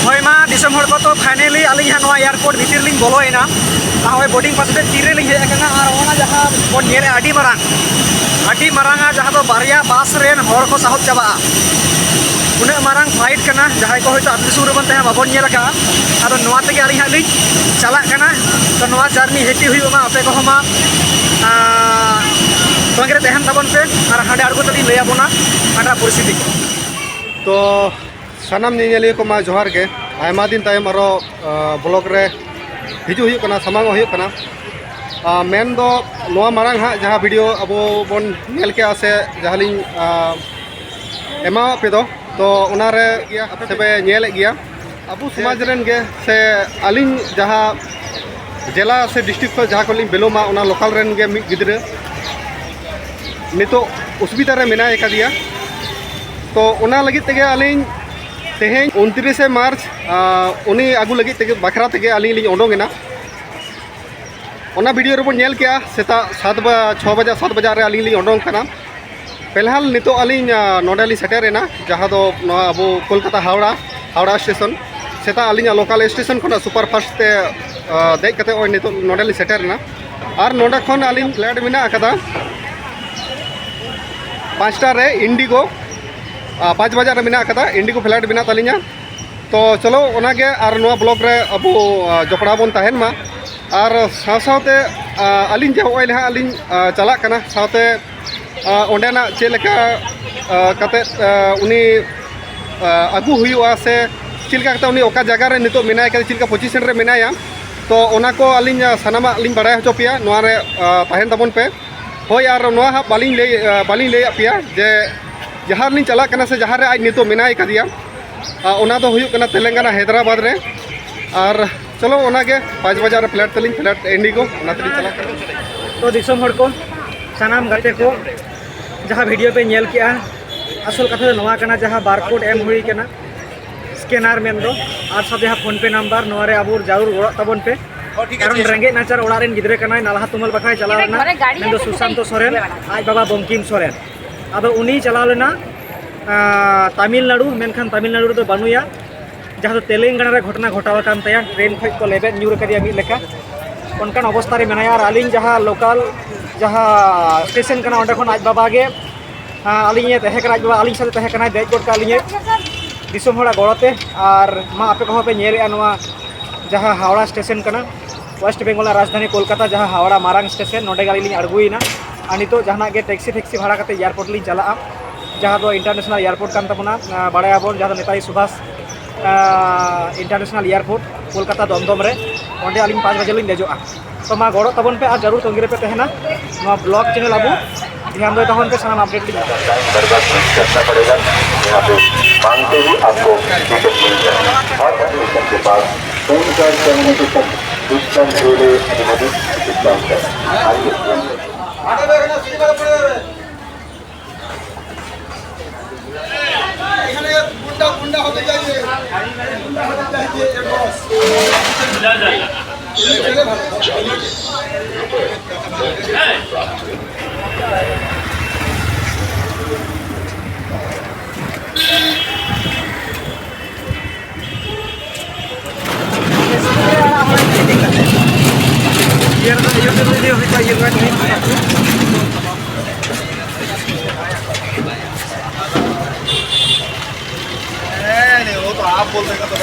होय मा दिसम हर को तो फाइनली अली हाँ एयरपोर्ट भीतर लिंग बोलोना होय बोर्डिंग पास तीरे लिंग हेजना और ओना जहाँ बन नेले अडी मारांग जहाँ दो बारिया बस रेन हर को साहब चाबा उन मारांग फ्लाइट कना जहाँ को होयतो आदिसुम रे बन तहे बाबन नेल का आदो नोआ तेगे अली हाँ लिंग चला कना तो नोआ जर्नी हेटी हुईमा आपे को मा तोंगे तहन तबन पे और हाडे आड़गो तली लैया बोना आटा परिस्थिति तो सानाम नियलिया को मा जोहार के आयमा दिन तायम आरो ब्लॉग रे हिजु हुई कना समांग हुई कना मेन दो नोआ मारांग हा जहाँ वीडियो अबो बन नेल के आसे जहाँ लिंग एमा पे तो उनारे सेबे नेले गया अबो समाज रेन गे से अलिंग जहाँ जिला से डिस्ट्रिक्ट को जहाँ को लिंग बेलोमा उना लोकल रेन गे मिद गिद्रे नितो उसुविधा रे मेना दिया तो उना लगी तेगे अलिंग तेहें 29 मार्च उनी आगू लगी तेगे बखरा तेगे अलिंग लिंग ओडोंगेना ओना वीडियो रे बन नेल केया सेता 6 बजे रे अलिंग लिंग ओडोंग कना फिलहाल नितो अलिंग नोडेली सेटेरेना जहाँ दो अबो कोलकाता हावड़ा स्टेशन सेता अलिंग लोकल स्टेशन खना सुपर फास्ट ते देख कते ओय नितो नोडेली सेटेरेना और नोडा खन अलिंग फ्लाइट मेना अकदा 5टा रे इंडिगो 5 बजे रे मेना अकदा इंडिगो फ्लाइट मेना तालिंगा तो चलो ओनागे और नोआ ब्लॉग रे अबो जपड़ा बन तहन मा और साथे अलिंग जे होय लहा अलिंग चला कना साथे ओंडेना चेलेका कते उनी आगू हुआ से चिलका कते उनी ओका जगह रे नितो मेनाय कते चिलका पोजीशन रे मेनाया तो ओना को अलिंग सानामा अलिंग बड़ाय होचो पिया नोआ रे तहन तबन पे होय और नोआ हा बालिंग ले पिया जे जहाँ लिंग चला कना से जहाँ रे आज नितो मेनाय कदिया ओना दो हुयुक कना तेलंगाना हैदराबाद रे और चलो ओनागे 5 बजे रे फ्लाइट तलिंग फ्लाइट इंडिगो ओना तलिंग चला तो दिसम हर को सानाम गाते को जहाँ वीडियो पे नेल किया असल कथा नोआ कना जहाँ बारकोड एम हुई कना स्कैनर मेन दो और सब जहाँ फोन पे नंबर नोआ रे आबुर जारूर ओड़ा तबन पे कारण रेंगे नाचार ओड़ा रेन गिद्रे कना नालहा तुमल बखाय चला लेना मेन सुशांत सोरेन आज बाबा बंकिम सोरेन अब उनी चला लेना तमिलनाडु मेनखान तमिलनाडु तो बनुया जहाँ तो तेलंगाना रे घटना घटावा कान तया ट्रेन खज को लेबे न्यूर करिया मिद लेका उनकान अवस्था रे मेनाया और अलिंग जहाँ लोकल जहाँ स्टेशन कना ओंडे खन आज बाबा गे अलिंग तहे कना आज बाबा अलिंग साथे तहे कना देज गोट का अलिंग दिसम होड़ा गड़ते और मा आपे को पे नेलेआ नोआ जहाँ हावड़ा स्टेशन कना वेस्ट बेंगल राजधानी कोलकाता जहाँ हावड़ा मारांग स्टेशन नोडे गाली लिंग अड़गुइना और नितो जहाँ गे टैक्सी भाड़ा करते एयरपोर्ट लिंग चला जहाँ दो इंटरनेशनल एयरपोर्ट कान तबना बाड़ायाबन जहाँ नेताजी सुभाष इंटरनेशनल एयरपोर्ट कोलकाता दमदम रे ओंडे अलिंग 5 बजे लिंग देजोआ तो मा गड़ो तबन पे और जरूर तंगे पे तहना ब्लॉग चैनल आबू ध्यान दो तहन पे सामान अपडेट लिंग करना पड़ेगा यहाँ पे मांगते ही आपको टिकट मिल जाए और एप्लीकेशन के पास 3-4 कम्युनिकेशन डिस्टेंस जोड़े अनुमति डिस्टेंस है वो तो आप बोल देगा तो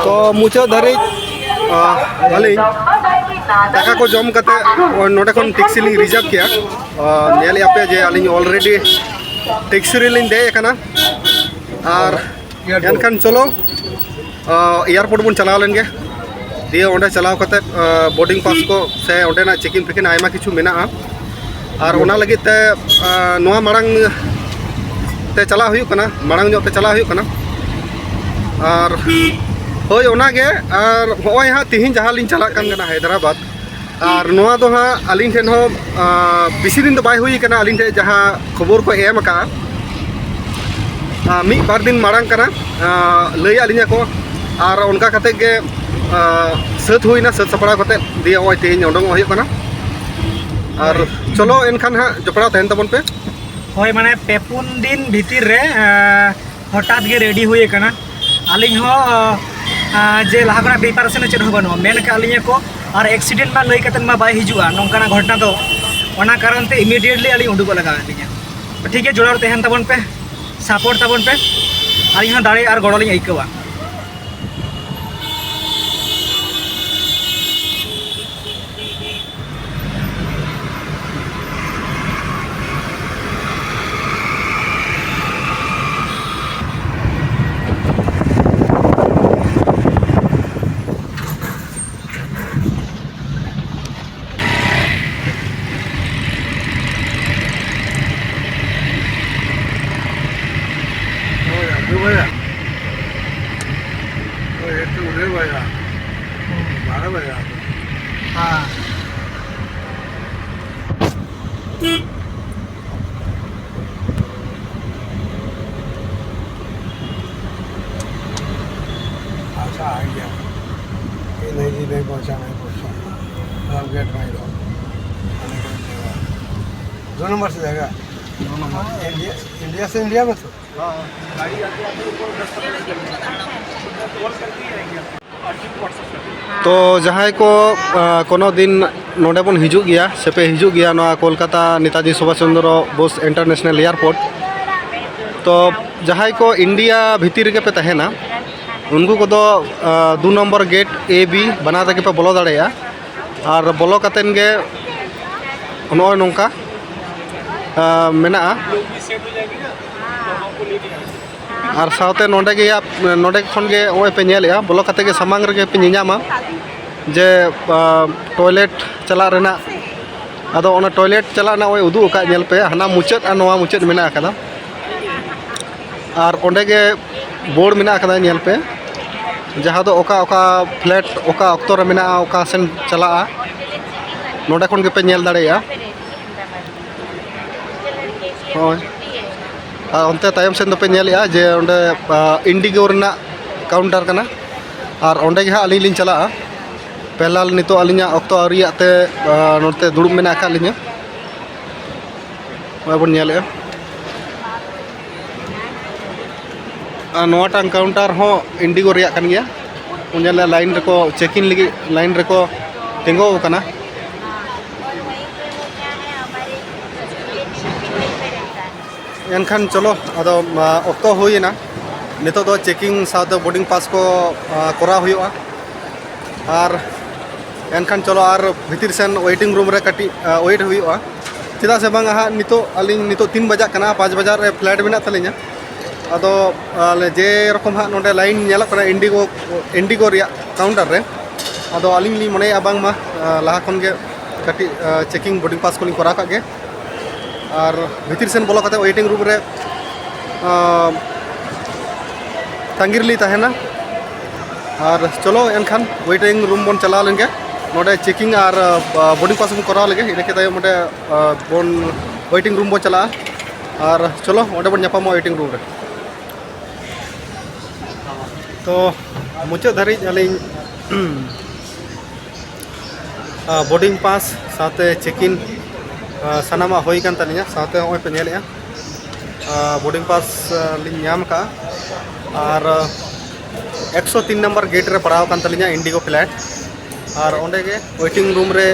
तो मुचा धरी अलिंग दाका को जम कते नोडे खन टैक्सी लिंग रिजर्व किया नेल यापे जे अलिंग ऑलरेडी टैक्सी रे लिंग दे कना और एनखान चलो एयरपोर्ट बन चलाव लेन गे दिए ओंडे चलाव कते बोर्डिंग पास को से ओंडे ना चेकिंग फेकिन आयमा किछु मेना और ओना लगी ते नोआ मारांग ते चला हुई कना मारांग जो ते चला हुई कना और होय ओना गे और होय हा तिहिन जहाँ लिंग चला कान कना हैदराबाद और नोआ दो हा अलिंग ठेन हो बिसी दिन तो बाय हुई कना अलिंग ठे जहाँ खबर को एम का मी बार दिन मारांग कना लय अलिंगा को और उनका कते गे सत हुईना सत सपड़ा कते दिए ओय तिहिन ओडोंग हुई कना और चलो एनखान हाँ जपड़ा तहन तबन पे हय माने पेपुन दिन भीतर रे हठात गे रेडी हुए कना आलिंग हो जे लहा कना प्रिपारेशन चेद हो बनो मेन का आलिंग को और एक्सीडेंट मा लई कतन मा बाय हिजुआ नोंकाना घटना तो ओना कारण ते इमीडिएटली आलिंग उडुक लगा आलिंग ठीक है जोड़ार तहन तबन पे सपोर्ट तबन पे आलिंग दाड़े और गड़ो लिंग आइकवा हाँ अच्छा आ गया ये नहीं जी नहीं पहुँचा हम गेट में ही रहो 2 नंबर से जाएगा 2 नंबर इंडिया से इंडिया में तो जहाँ को कोनो दिन नोडे बन हिजू गया से पे हिजू गया ना कोलकाता नेताजी सुभाष चंद्र बोस इंटरनेशनल एयरपोर्ट तो जहाँ को इंडिया भीतर के पे तहना उनको को 2 नंबर गेट ए बी बना तक पे बोलो दाड़ेया और बोलो कतेन गे नोय नोंका मेना और साथ नोडे गे नोडे खन गे ओए पे नेलेया बोलो कते गे सामांग रे पे नियामा जे टॉयलेट चला रेना अदो ओना टॉयलेट चला ना ओए उदु का नेल पे हना मुचत आ नोवा मुचत मेना कदा और ओंडे गे बोर्ड मेना कदा नेल पे जहाँ दो ओका ओका फ्लैट ओका अक्तो रे मेना ओका सेन चला नोडे खन गे पे नेल दाड़ेया होय अंते तायम सेन दो पे नेलेया जे ओंडे इंडिगो रेना काउंटर कना और ओंडे गे हा अली लिन चला पहला नितो अलिया अक्तो आते नोते दुड़ुब मेना का लिया बन नेले नोटांग काउंटर हो इंडिगो रिया कन गया उन्हें लाइन रेको चेकिंग लगी लाइन रेको तेंगो कना एनखान चलो अदो अक्तो हुईना नितो दो चेकिंग साथ बोर्डिंग पास को करा हुआ और एनखान चलो और भीतर सेन वेटिंग रूम रे कटी वेट हुआ चेदा से बांग हाँ नितो अली नितो 3 बजा कना 5 बजा रे फ्लाइट मेना तलिया अदो जे रकम हाँ नोडे लाइन नेला कना इंडिगो रिया काउंटर रे अदो अलिंग ली मने बांग मा लहा खन गे कटी चेकिंग बोर्डिंग पास को करा का गे और भीतर सेन बोलो कते वेटिंग रूम रे तांगिर ली तहना और चलो एनखान वेटिंग रूम बन चला लेंगे नोडे चेकिंग और बोर्डिंग पास बन करा लेंगे इनके तायम मोटे बन वेटिंग रूम बन चला और चलो ओडे बन नापामा वेटिंग रूम रे तो मुचाद धारी अलिंग बोर्डिंग पास साथे चेकिंग सानामा होई कान तलिया साथे होय पे नेलेया बोर्डिंग पास लिंग नाम का और 103 नंबर गेट रे पड़ाव कान तलिया इंडिगो फ्लाइट और ओंडे गे वेटिंग रूम रे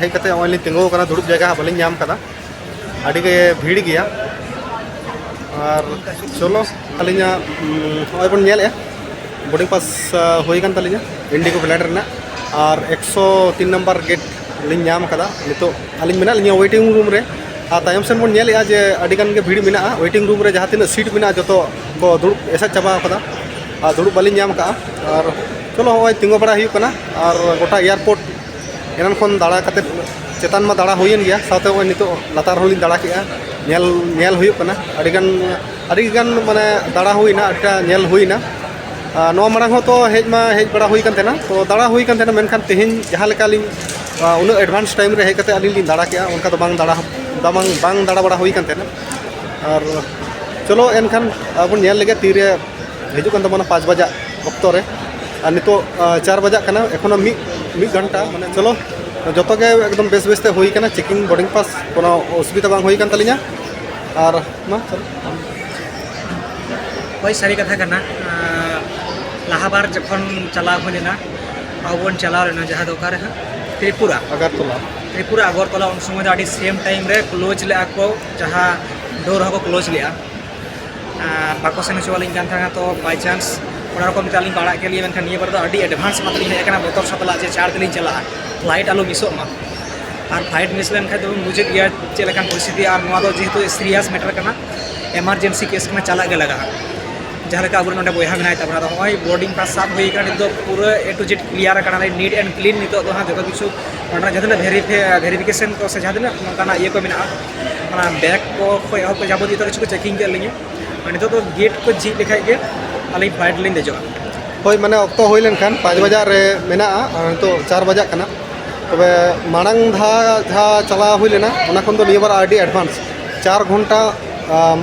हेज कते ओनली तिंगो कना दुड़ुब जगह बलिंग नाम कदा आड़ी गे भीड़ गया और चलो अलिया होय बन नेले बोर्डिंग पास होई कान तलिया इंडिगो फ्लाइट रेना और 103 नंबर गेट लिंग नाम कदा नितो अलिंग मेना लिया वेटिंग रूम रे आ तायम सेन बन नेलेया जे आड़ी गान गे भीड़ मेना वेटिंग रूम रे जहाँ तीन सीट मेना जतो को दुड़ुब एसा चाबा कदा और दुड़ुब बाली नाम का और चलो होय तिंगो बड़ा हुई कना और गोटा एयरपोर्ट एनान खन दाड़ा कते चेतान मा दाड़ा हुईन गया साथे होय नितो लातार होलिन दाड़ा किया नेल नेल हुई कना अड़ी गान माने दाड़ा हुईना अटा नेल हुईना नो मांग तो हेज बड़ा हुई कान तेना तो दाड़ा हुई कान तेना मेनखान तेहेन जहाँ लेका लिंग उन एडवांस टाइम रे हेज कते अली लिंग दाड़ा किया उनका तो बांग दाड़ा बड़ा हुई कान तेना और चलो एनखान अब नेल लगे तीरे हिजुक कान तबना 5 बजा अक्तो रे और नितो 4 बजा कना एखोनो 1 घंटा माने चलो जो एकदम बेस बेसते हुई कना चेकिंग बोर्डिंग पास कोनो असुविधा बांग हुई कान तलिना और मा वही सारी कथा करना लाहा बार जखन चला होना अब चला लेना जहाँ दो हाँ त्रिपुरा अगरतला उन समय सेम टाइम रे क्लोज ले को जहाँ डोर को क्लोज ले बाको सेन चुवालिंग तो बाई चांस रकम ताली पड़ा के लिए निये बार एडभांस मतलब हेकना बतर सतला जे चार दिन चला फ्लाइट आलो मिसोमा और फ्लाइट मिस लेन तो बुझे गया चेलेकान परिस्थिति और जेहेतु सीरियस मैटर करना एमारजेंसी केस में चला के लगा जहाँ अब ना बहा मेना हमें बोर्डिंग पास साफ हो पूरा A to Z clear neat and clean नित जो किचु जहाँ वेरिफिकेशन को से जहाँ नौका ये को मेना बैग को एहब जाबती किचु को चेकिंग के लिए नित तो गेट को झील लेखा के अली फ्लाइट लिंग देजो हई माने अक्त हो लेनखान 5 बजा रे मेना तो 4 बजा कना तबे मांग धा जहाँ चला हुई लेना उना खन तो निये बार आडी एडवांस 4 घंटा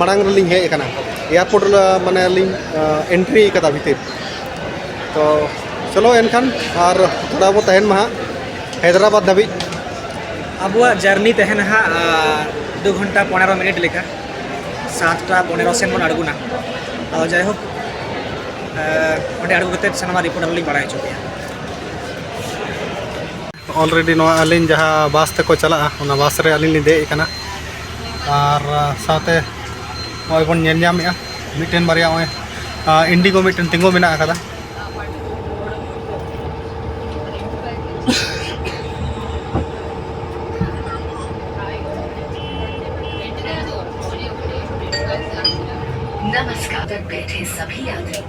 मांग रे लिंग हे कना एयरपोर्ट माने लिंग एंट्री कदा भीतर तो चलो एनखान और थोड़ा बो तहन मा हैदराबाद धाबी अब जर्नी तहन हा 2 घंटा 15 मिनट लेखा 7टा 15 सेन बन अड़गुना और जायहोक अंडे अड़गुते सामा रिपोर्ट लिंग बड़ा चुके ऑलरेडी अलिन जहाँ बस तक चला बस रे अलिन दे कना और साथे नॉय बन मिट्टन बारिया इंडिगो मिट्टन तिंगो मेना कदा नमस्कार पर बैठे सभी यात्री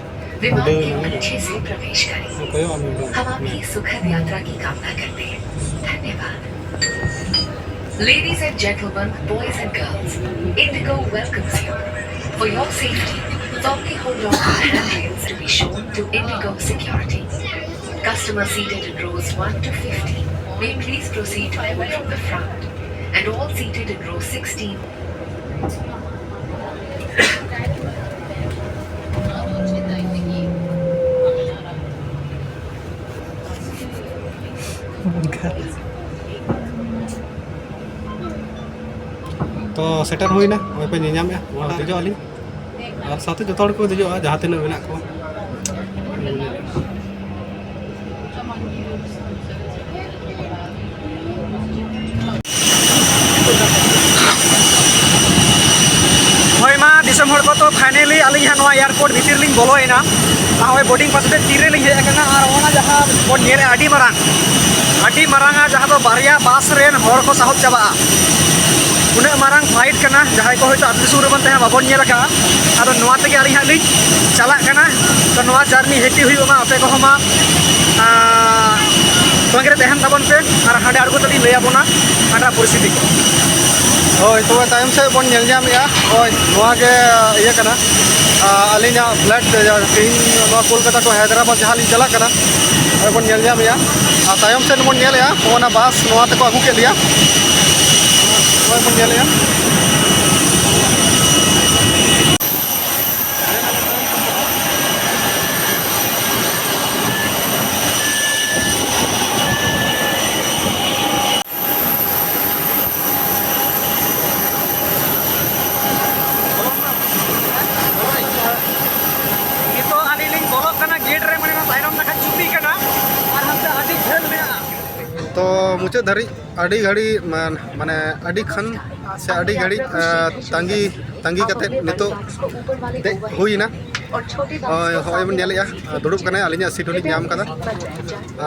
विमान के अच्छे से प्रवेश करें। हम आपकी सुखद यात्रा की कामना करते हैं। धन्यवाद। Ladies and gentlemen, boys and girls, Indigo welcomes you. For your safety, firmly hold on to the handrails to be shown to Indigo security. Customers seated in rows 1 to 15 may please proceed forward from the front, and all seated in row 16. तो shutter हुईना पे नियामे देजो अली और साथे जो को देजो जहाँ तीन मेना को हई मा दिसम हर को तो फाइनली अली एयरपोर्ट भीतर लिंग बोलोना हमें बोर्डिंग पास तीरे लिंग हेकना और जहाँ बन नेले अडी मारांगा जहाँ तो बारिया बस रेन हर को साहब चाबा उन्हें मारांग फ्लाइट करना जहाँ को होतो आदिसुम बन तहन बाबन नेलका आदो नोआ तेगे अली हां लिंग चला करना तो नोआ जर्नी हेटी हुईमा आपे को हमा संगे तहन ताबन पे और हांडे अड़गो तली लय आबोना हांडा परिस्थिति को हई तो तायम से बन नेलजामेया हई नोआ के ये कना अलिना फ्लाइट तीन कोलकाता तो हैदराबाद जहाँ लिंग चला कना बन नेलजामेया तायम से बन नेलया ओना बस नोआ तको आगू के लिया बन नेलया तो मुचाद धारी अड़ी घड़ी माने अड़ी खन से अड़ी घड़ी तंगी कते नितो दे हुईना हय बन नेलया दुड़ुब कना अलिया सीट होली नाम कदा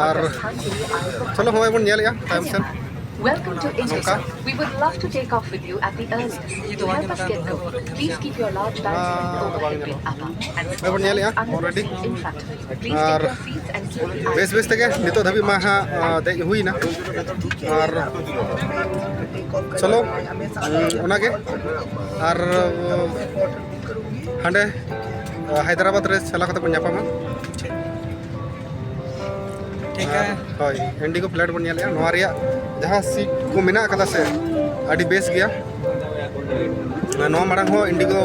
और चलो हय बन नेलया टाइम से Welcome to India. We would love to take off with you at the earliest. To help us get going, please keep your large bags overhead bin up and already in front of you. Please take your seats and keep base base तक नितो धबी माहा दे हुई ना और चलो उनागे और हांडे हैदराबाद रे चला कते बन जापामा ठीक है हय इंडिगो फ्लाइट बन नेलया नोआ रिया जहाँ सीट को मेना कदा से अड़ी बेस गया नोआ मांग हो इंडिगो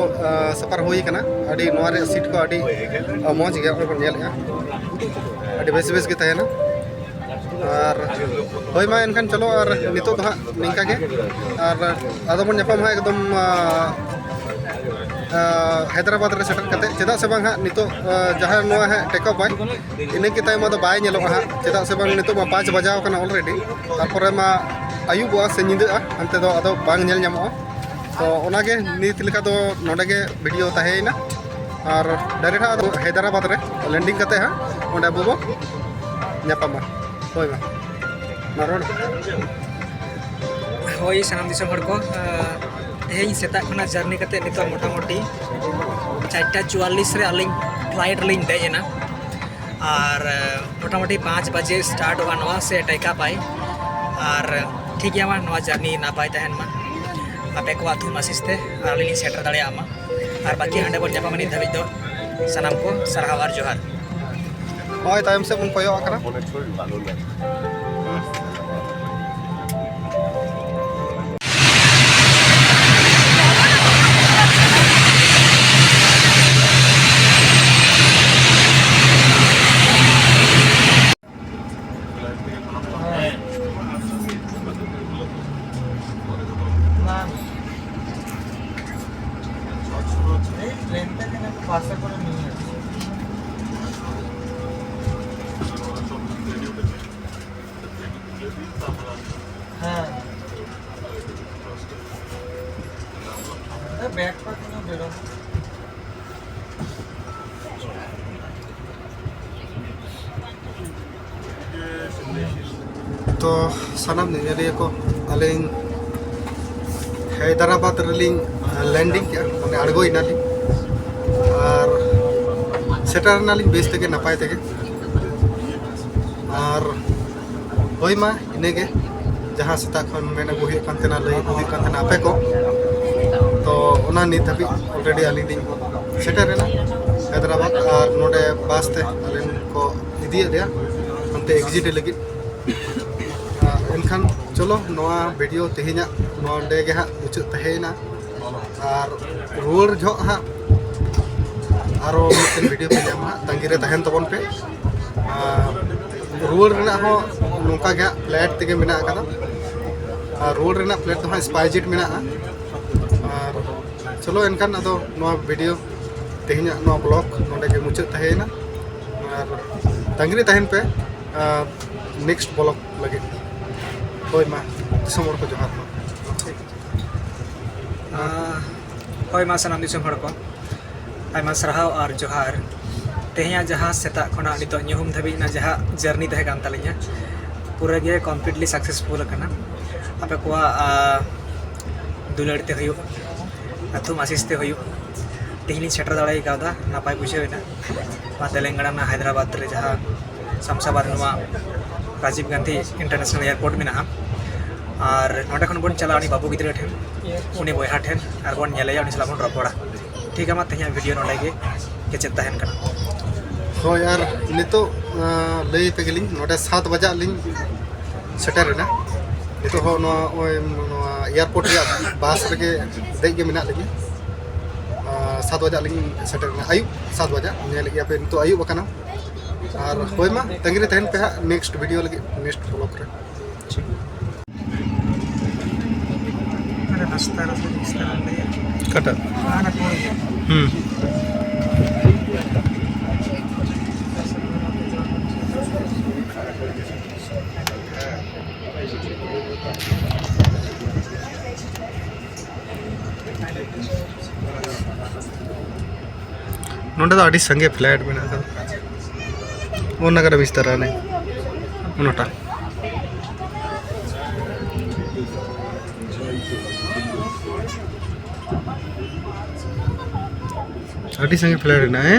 सफर हुई कना अड़ी नोआ रे सीट को अड़ी मौज गया बन नेलया अड़ी बेस बेस के तहना और होय मा एनखान चलो और नितो तो हाँ निंका के और आदो बन जपम हाँ एकदम हैदराबाद रे सेटल कते चेदा से बांग हाँ नितो जहाँ नोआ है टेकअप बाय इने के तायम बाय नेलो हाँ चेदा से बांग नितो 5 बजाव कना ऑलरेडी तारपरे मा आयुबा से निदा अंते दो आदो बांग नेल ᱧᱟᱢᱚᱜᱼᱟ तो ओनागे नीत लेका तो नोडेगे वीडियो ताहेना और डायरेक्ट हाँ हैदराबाद रे लैंडिंग करते हाँ ओंडे अबो बो ᱧᱟᱯᱟᱢᱟ होय मा मारोड होय सानाम दिसम हर को तेज सेता खना जर्नी करते नितो मोटामोटी 4:44 रे अलिंग फ्लाइट लिंग देना और मोटामोटी 5 बजे स्टार्ट हुआ नवा से टेका पाई और ठीक है नवा जर्नी नापाय तहन मा आपे को थुम आसिस्ते अलिंग सेटर दाड़े आमा और बाकी हंडे बन जापा मनी धबी दो सनाम को सरहाव और जोहार होय तायम से बन कोयो आकरा तो सनम निलिया को अलिंग हैदराबाद रेलिंग लैंडिंग क्या मैंने अड़गो इनाली और सेटर नाली बेस तक नपाय तक और होय मा इनेगे जहाँ सेता खन मैंने बुही कांतना लई बुही कांतना आपे को तो ओना नित हबी ऑलरेडी अलिंग सेटर रेना हैदराबाद और नोडे बास ते अलिंग को इदी दिया अंते एग्जिट लगी एनखान चलो नवा वीडियो तेहिना नोंडे गे हाँ मुचाद तहेना और रुआर जो हाँ आरो मिटन वीडियो पे जामा तंगिरे तहन तबन पे रुआर रेना हो नोंका गे फ्लैट तेगे मेना आकादा और रुआर रेना फ्लैट तो हाँ स्पाइसजेट मेना और चलो एनखान अदो नवा वीडियो तेहिना नवा ब्लॉग नोंडे गे मुचाद तहेना और तंगिरे तहन पे नेक्स्ट ब्लॉग लगे होय मा दिसम हर को जोहार मा होय मा सानाम दिसम हर को आयमा सरहाव और जोहार तेहिया जहाँ सेता खना नितो ᱧᱩᱦᱩᱢ धबी ना जहाँ जर्नी तहे कान तालिया पूरा गे कम्प्लीटली सक्सेसफुल कना आपे को दुलड़ते हुयो अथुम आसिस्ते हुयो तेहिनी सेटर दाड़ाई कादा नापाय बुझेना मा तेलंगाना ना हैदराबाद रे जहाँ शमशाबाद नवा राजीव गांधी इंटरनेशनल एयरपोर्ट में और नोटे खन बन चला बाबू गिद्रा ठेन उनी बयहा ठेन और बन नेलेया उनी सला बन रपड़ा ठीक है मा तेहिया वीडियो नोडे गे केचेद तहन कना हो यार नितो लई पे गेलिंग नोडे 7 बजा लिंग सेटर रेना नितो हो नो एयरपोर्ट रे बास रे देख के मिना लगी 7 बजा लिंग सेटर रेना आयु 7 बजा ने लगी पे नितो आयु बकना और होय मा तंगिरे तहन पे नेक्स्ट वीडियो लगी नेक्स्ट ब्लॉग रे नाश्ता कटा नोंडे तो आड़ी संगे फ्लैट में वो नगर बिस्तर ने उनोटा आड़ी संगे फ्लैट ना है